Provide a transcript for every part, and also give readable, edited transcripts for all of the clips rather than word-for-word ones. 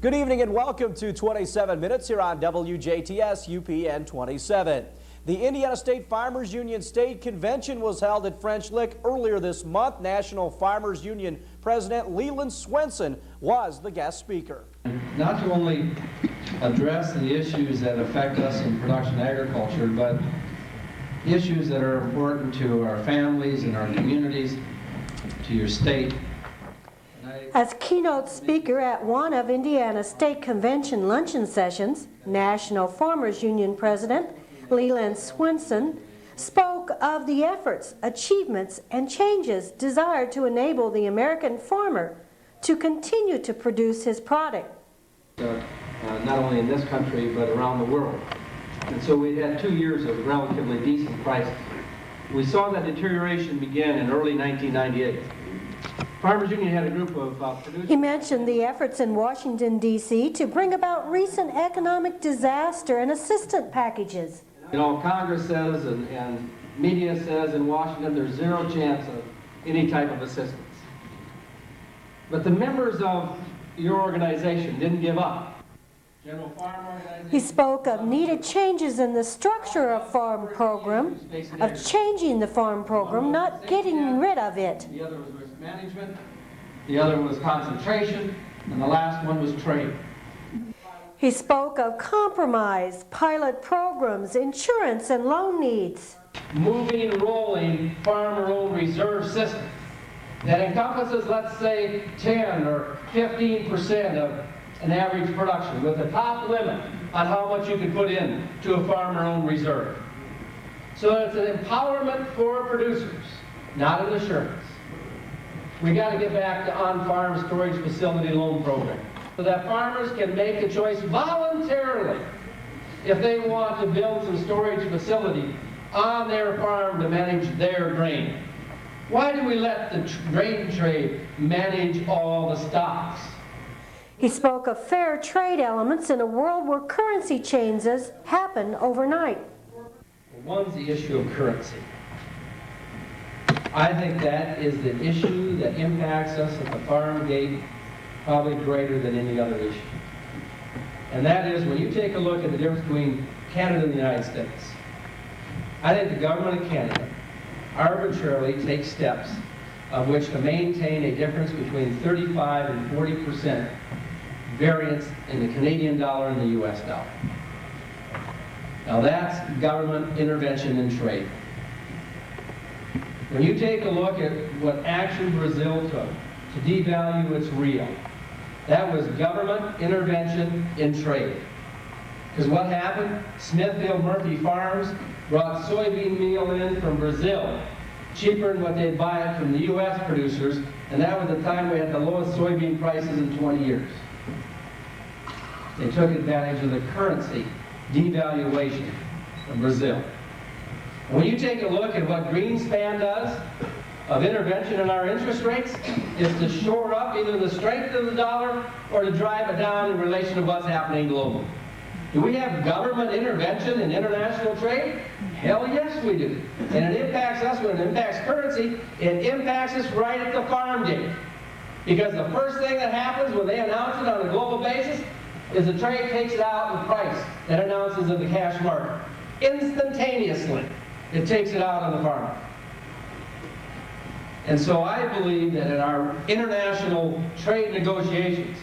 Good evening and welcome to 27 Minutes here on WJTS UPN 27. The Indiana State Farmers Union State Convention was held at French Lick earlier this month. National Farmers Union President Leland Swenson was the guest speaker. Not to only address the issues that affect us in production agriculture, but issues that are important to our families and our communities, to your state. As keynote speaker at one of Indiana State Convention luncheon sessions, National Farmers Union President Leland Swenson spoke of the efforts, achievements, and changes desired to enable the American farmer to continue to produce his product. Not only in this country, but around the world. And so we had 2 years of relatively decent prices. We saw that deterioration begin in early 1998. Farmers Union had a group of producers. He mentioned the efforts in Washington, D.C. to bring about recent economic disaster and assistance packages. You know, Congress says and media says in Washington there's zero chance of any type of assistance. But the members of your organization didn't give up. General Farm Organization. He spoke of needed changes in the structure of farm program, of changing the farm program, not getting rid of it. The other was risk management, the other was concentration, and the last one was trade. He spoke of compromise, pilot programs, insurance, and loan needs. Moving, rolling, farmer-owned reserve system that encompasses, let's say, 10 or 15% of an average production, with a top limit on how much you can put in to a farmer-owned reserve. So it's an empowerment for producers, not an assurance. We got to get back to on-farm storage facility loan program so that farmers can make a choice voluntarily if they want to build some storage facility on their farm to manage their grain. Why do we let the grain trade manage all the stocks? He spoke of fair trade elements in a world where currency changes happen overnight. One's the issue of currency. I think that is the issue that impacts us at the farm gate probably greater than any other issue. And that is when you take a look at the difference between Canada and the United States. I think the government of Canada arbitrarily takes steps of which to maintain a difference between 35 and 40% variance in the Canadian dollar and the US dollar. Now that's government intervention in trade. When you take a look at what action Brazil took to devalue its real, that was government intervention in trade. Because what happened? Smithfield Murphy Farms brought soybean meal in from Brazil, cheaper than what they'd buy it from the US producers, and that was the time we had the lowest soybean prices in 20 years. They took advantage of the currency devaluation from Brazil. When you take a look at what Greenspan does of intervention in our interest rates, is to shore up either the strength of the dollar or to drive it down in relation to what's happening globally. Do we have government intervention in international trade? Hell yes we do. And it impacts us when it impacts currency. It impacts us right at the farm gate. Because the first thing that happens when they announce it on a global basis is the trade takes it out in the price that announces in the cash market. Instantaneously, it takes it out on the farm. And so I believe that in our international trade negotiations,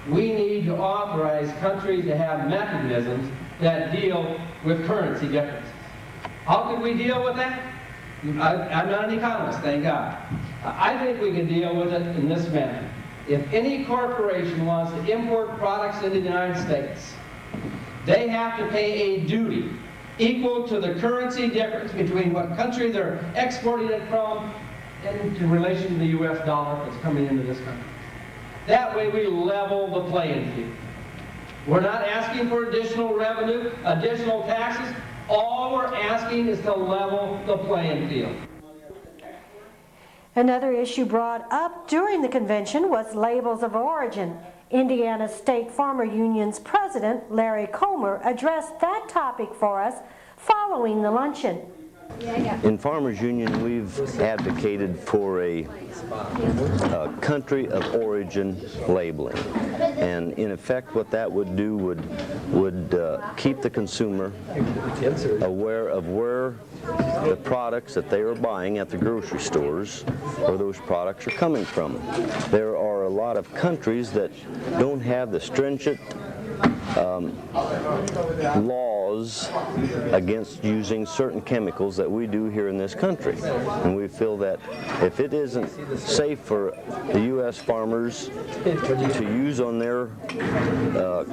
we need to authorize countries to have mechanisms that deal with currency differences. How can we deal with that? I'm not an economist, thank God. I think we can deal with it in this manner. If any corporation wants to import products into the United States, they have to pay a duty equal to the currency difference between what country they're exporting it from and in relation to the US dollar that's coming into this country. That way we level the playing field. We're not asking for additional revenue, additional taxes. All we're asking is to level the playing field. Another issue brought up during the convention was labels of origin. Indiana State Farmer Union's president, Larry Comer, addressed that topic for us following the luncheon. In Farmers Union, we've advocated for a country of origin labeling, and in effect what that would do would keep the consumer aware of where the products that they are buying at the grocery stores, where those products are coming from. There are a lot of countries that don't have the stringent laws against using certain chemicals that we do here in this country. And we feel that if it isn't safe for the U.S. farmers to use on their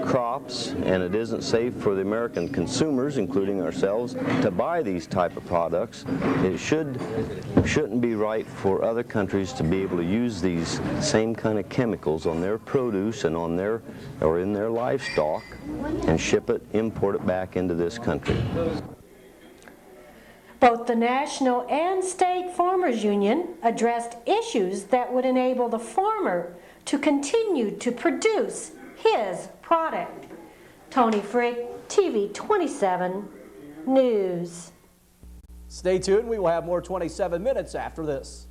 crops, and it isn't safe for the American consumers, including ourselves, to buy these type of products, it shouldn't be right for other countries to be able to use these same kind of chemicals on their produce and on their or in their livestock and ship it, import it back into this country. Both the National and State Farmers Union addressed issues that would enable the farmer to continue to produce his product. Toni Frick, TV 27 News. Stay tuned. We will have more 27 minutes after this.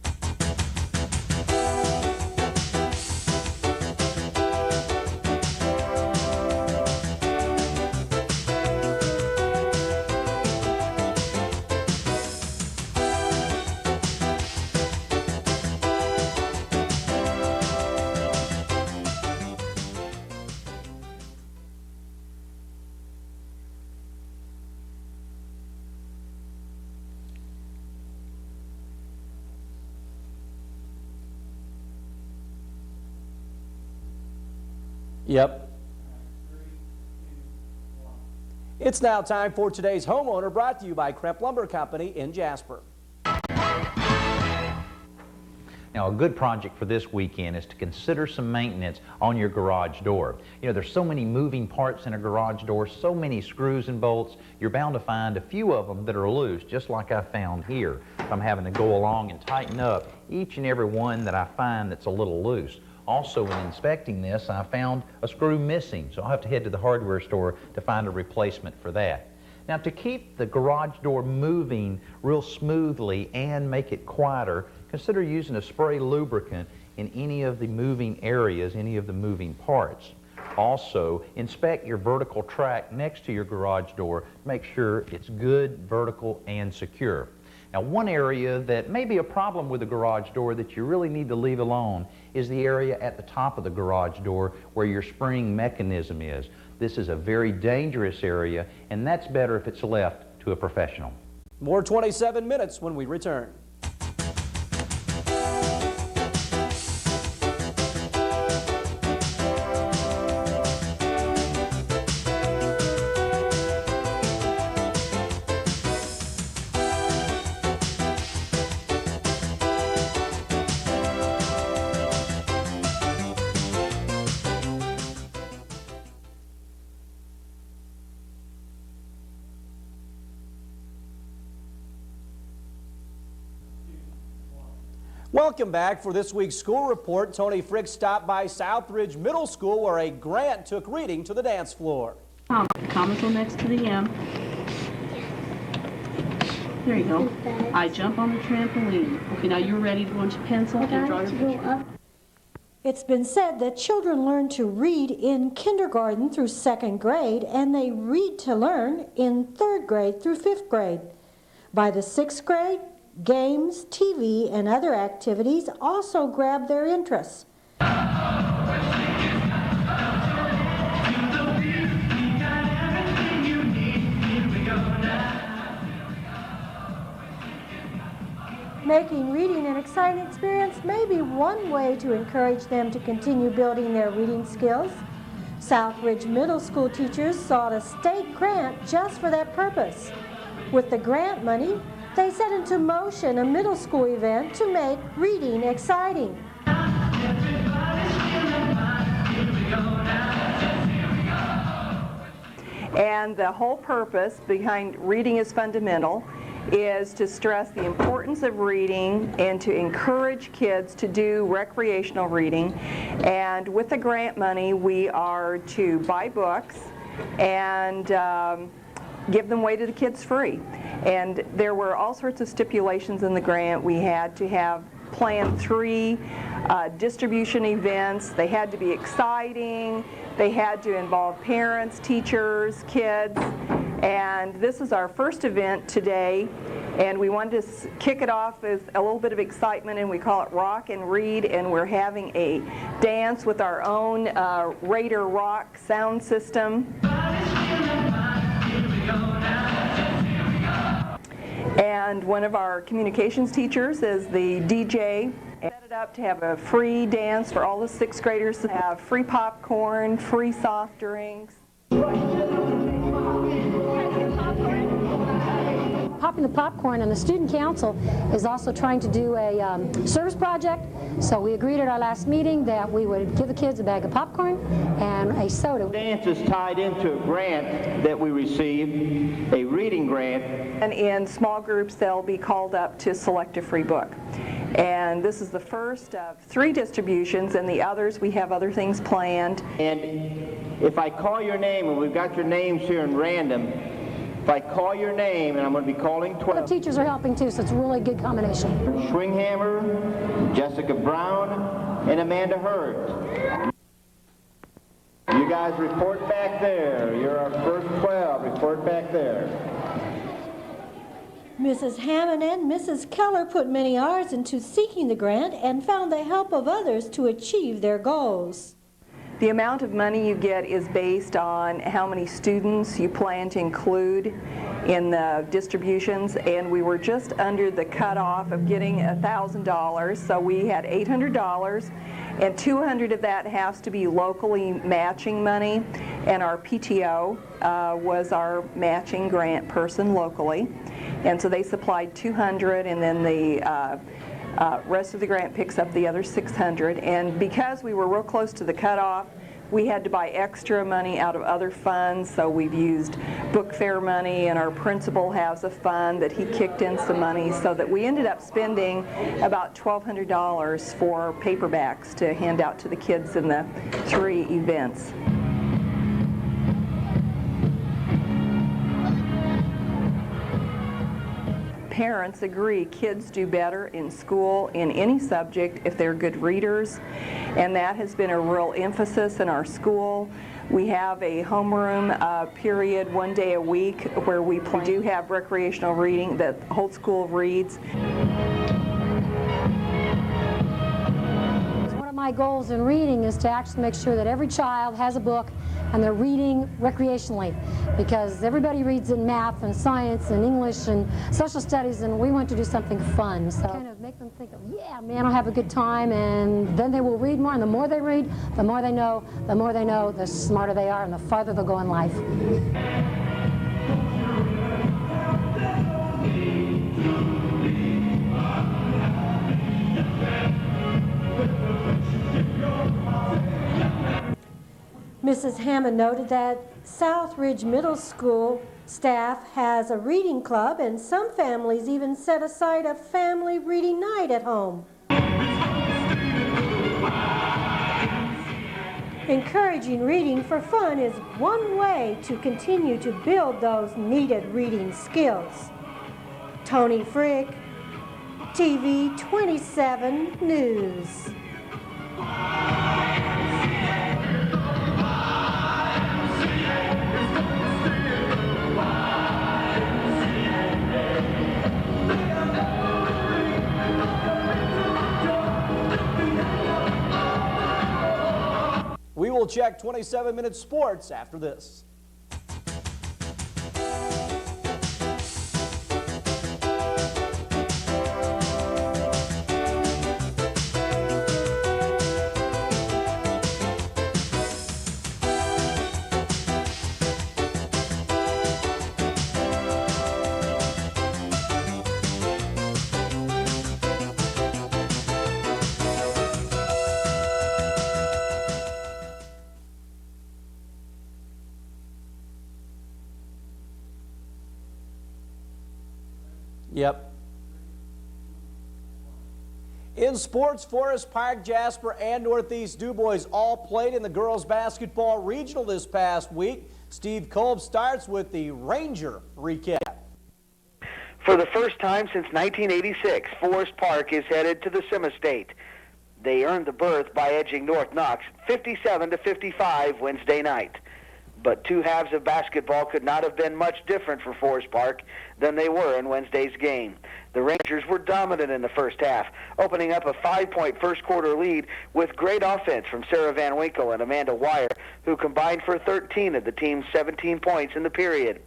Yep. It's now time for today's homeowner, brought to you by Kremp Lumber Company in Jasper. Now, a good project for this weekend is to consider some maintenance on your garage door. You know, there's so many moving parts in a garage door, so many screws and bolts, you're bound to find a few of them that are loose, just like I found here. I'm having to go along and tighten up each and every one that I find that's a little loose. Also, in inspecting this, I found a screw missing, so I'll have to head to the hardware store to find a replacement for that. Now, to keep the garage door moving real smoothly and make it quieter, consider using a spray lubricant in any of the moving areas, any of the moving parts. Also, inspect your vertical track next to your garage door to make sure it's good, vertical, and secure. Now, one area that may be a problem with the garage door that you really need to leave alone is the area at the top of the garage door where your spring mechanism is. This is a very dangerous area, and that's better if it's left to a professional. More 27 minutes when we return. Welcome back. For this week's school report, Toni Frick stopped by Southridge Middle School where a Grant took reading to the dance floor. Commas go next to the M. There you go. I jump on the trampoline. Okay, now you're ready to go into pencil and draw your picture. It's been said that children learn to read in kindergarten through 2nd grade, and they read to learn in 3rd grade through 5th grade. By the 6th grade, games, TV, and other activities also grab their interests. Making reading an exciting experience may be one way to encourage them to continue building their reading skills. Southridge Middle School teachers sought a state grant just for that purpose. With the grant money, they set into motion a middle school event to make reading exciting. And the whole purpose behind Reading is Fundamental is to stress the importance of reading and to encourage kids to do recreational reading. And with the grant money, we are to buy books and give them away to the kids free. And there were all sorts of stipulations in the grant. We had to have planned 3 distribution events. They had to be exciting. They had to involve parents, teachers, kids. And this is our first event today, and we wanted to kick it off with a little bit of excitement, and we call it Rock and Read, and we're having a dance with our own Raider Rock sound system. And one of our communications teachers is the DJ. Set it up to have a free dance for all the 6th graders to have free popcorn, free soft drinks. Popping the popcorn, and the student council is also trying to do a service project. So we agreed at our last meeting that we would give the kids a bag of popcorn and a soda. Dance is tied into a grant that we received, a reading grant. And in small groups, they'll be called up to select a free book. And this is the first of 3 distributions, and the others, we have other things planned. And if I call your name, and we've got your names here in random, if I call your name, and I'm going to be calling 12. The teachers are helping too, so it's a really good combination. Schwinghammer, Jessica Brown, and Amanda Hurt. You guys report back there. You're our first 12. Report back there. Mrs. Hammond and Mrs. Keller put many hours into seeking the grant and found the help of others to achieve their goals. The amount of money you get is based on how many students you plan to include in the distributions, and we were just under the cutoff of getting $1,000, so we had $800, and $200 of that has to be locally matching money, and our PTO was our matching grant person locally, and so they supplied $200, and then the rest of the grant picks up the other $600, and because we were real close to the cutoff, we had to buy extra money out of other funds, so we've used book fair money, and our principal has a fund that he kicked in some money, so that we ended up spending about $1,200 for paperbacks to hand out to the kids in the 3 events. Parents agree kids do better in school in any subject if they're good readers, and that has been a real emphasis in our school. We have a homeroom period 1 day a week where we do have recreational reading that the whole school reads. One of my goals in reading is to actually make sure that every child has a book and they're reading recreationally, because everybody reads in math and science and English and social studies, and we want to do something fun. So kind of make them think of, yeah, man, I'll have a good time, and then they will read more, and the more they read, the more they know, the more they know, the smarter they are, and the farther they'll go in life. Mrs. Hammond noted that Southridge Middle School staff has a reading club, and some families even set aside a family reading night at home. Encouraging reading for fun is one way to continue to build those needed reading skills. Toni Frick, TV 27 News. We will check 27-minute sports after this. Yep. In sports, Forest Park, Jasper, and Northeast Dubois all played in the girls basketball regional this past week. Steve Kolb starts with the Ranger recap. For the first time since 1986, Forest Park is headed to the Semi-State. They earned the berth by edging North Knox 57-55 Wednesday night. But two halves of basketball could not have been much different for Forest Park than they were in Wednesday's game. The Rangers were dominant in the first half, opening up a 5-point first-quarter lead with great offense from Sarah Van Winkle and Amanda Wire, who combined for 13 of the team's 17 points in the period.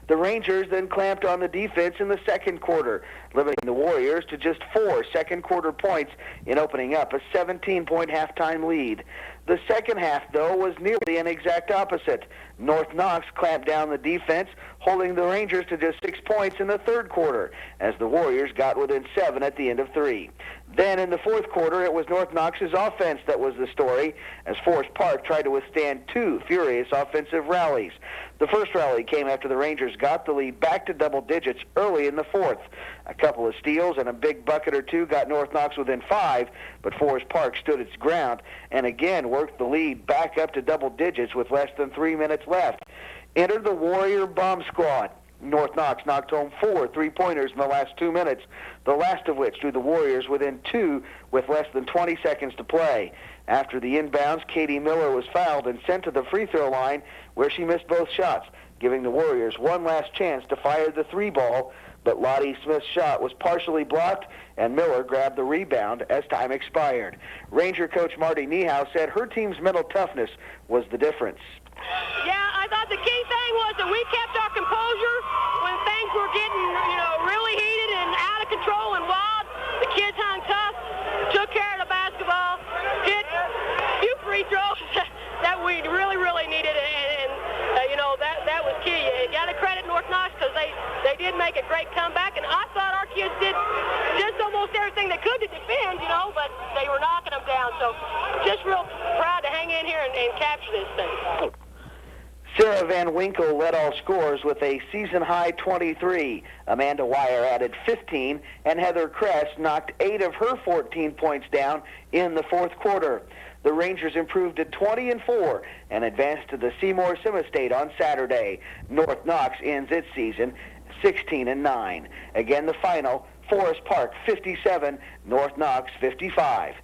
The Rangers then clamped on the defense in the second quarter, limiting the Warriors to just 4 second-quarter points in opening up a 17-point halftime lead. The second half, though, was nearly an exact opposite. North Knox clamped down the defense, holding the Rangers to just 6 points in the third quarter, as the Warriors got within 7 at the end of 3. Then in the fourth quarter, it was North Knox's offense that was the story, as Forest Park tried to withstand 2 furious offensive rallies. The first rally came after the Rangers got the lead back to double digits early in the fourth. A couple of steals and a big bucket or two got North Knox within 5, but Forest Park stood its ground and again worked the lead back up to double digits with less than 3 minutes left. Entered the Warrior Bomb Squad. North Knox knocked home 4 3-pointers in the last 2 minutes, the last of which drew the Warriors within 2 with less than 20 seconds to play. After the inbounds, Katie Miller was fouled and sent to the free throw line, where she missed both shots, giving the Warriors one last chance to fire the 3-ball, but Lottie Smith's shot was partially blocked, and Miller grabbed the rebound as time expired. Ranger coach Marty Niehaus said her team's mental toughness was the difference. Yeah, I thought the key thing was that we kept our composure when things were getting, really heated and out of control and wild. The kids hung tough, took care of the basketball, hit a few free throws that we really, really needed, and that was key. You got to credit North Knox because they did make a great comeback, and I thought our kids did just almost everything they could to defend, but they were knocking them down. So just real proud to hang in here and capture this thing. Sarah Van Winkle led all scorers with a season-high 23. Amanda Wire added 15, and Heather Kress knocked 8 of her 14 points down in the fourth quarter. The Rangers improved to 20-4 and advanced to the Seymour Semi-State on Saturday. North Knox ends its season 16-9. Again, the final, Forest Park 57, North Knox 55.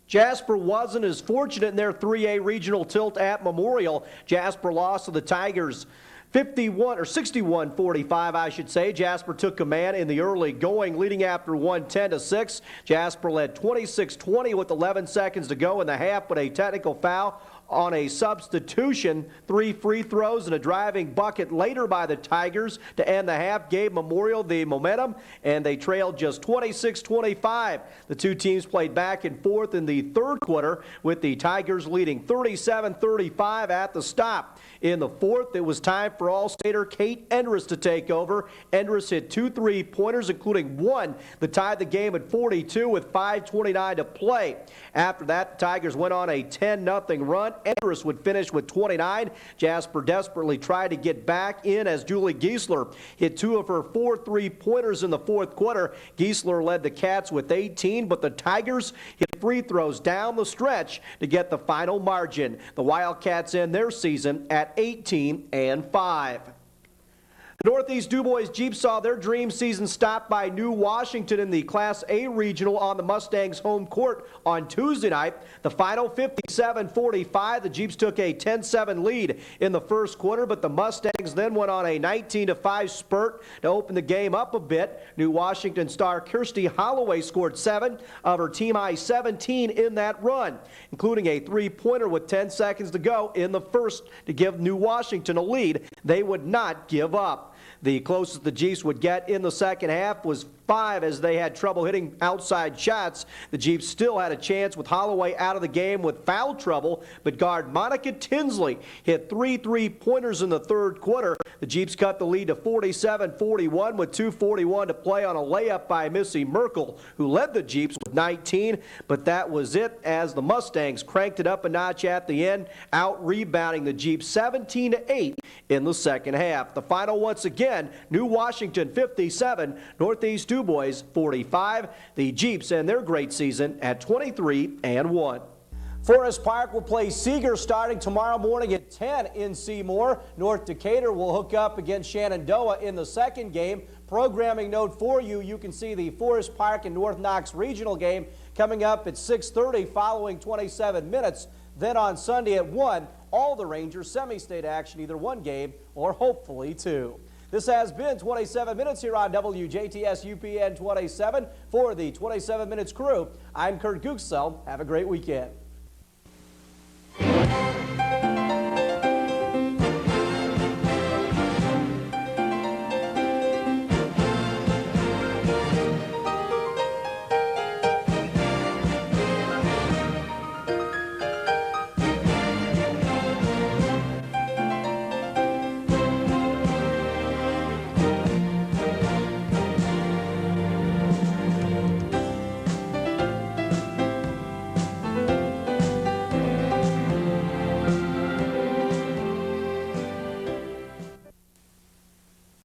Jasper wasn't as fortunate in their 3A regional tilt at Memorial. Jasper lost to the Tigers 61-45, I should say. Jasper took command in the early going, leading after 10-6. Jasper led 26-20 with 11 seconds to go in the half, but a technical foul on a substitution, 3 free throws and a driving bucket later by the Tigers to end the half gave Memorial the momentum, and they trailed just 26-25. The two teams played back and forth in the third quarter, with the Tigers leading 37-35 at the stop. In the fourth, it was time for All-Stater Kate Endress to take over. Endress hit 2 3-pointers, including one that tied the game at 42 with 5:29 to play. After that, the Tigers went on a 10-0 run. Endress would finish with 29. Jasper desperately tried to get back in as Julie Giesler hit 2 of her 4 3-pointers in the fourth quarter. Giesler led the Cats with 18, but the Tigers hit free throws down the stretch to get the final margin. The Wildcats end their season at 18-5. The Northeast Dubois Jeep saw their dream season stopped by New Washington in the Class A Regional on the Mustangs' home court on Tuesday night. The final 57-45. The Jeeps took a 10-7 lead in the first quarter, but the Mustangs then went on a 19-5 spurt to open the game up a bit. New Washington star Kirsty Holloway scored 7 of her team-high 17 in that run, including a 3-pointer with 10 seconds to go in the first to give New Washington a lead. They would not give up. The closest the Jeeps would get in the second half was 5 as they had trouble hitting outside shots. The Jeeps still had a chance with Holloway out of the game with foul trouble, but guard Monica Tinsley hit 3 3-pointers in the third quarter. The Jeeps cut the lead to 47-41 with 2:41 to play on a layup by Missy Merkel, who led the Jeeps with 19, but that was it as the Mustangs cranked it up a notch at the end, out-rebounding the Jeeps 17-8 in the second half. The final once again, New Washington 57, Northeast Dubois Dubois 45. The Jeeps end their great season at 23-1. Forest Park will play Seeger starting tomorrow morning at 10 in Seymour. North Decatur will hook up against Shenandoah in the second game. Programming note for you, you can see the Forest Park and North Knox regional game coming up at 6:30 following 27 minutes. Then on Sunday at 1, all the Rangers semi-state action, either one game or hopefully two. This has been 27 Minutes here on WJTS UPN 27. For the 27 Minutes crew, I'm Kurt Gutgsell. Have a great weekend.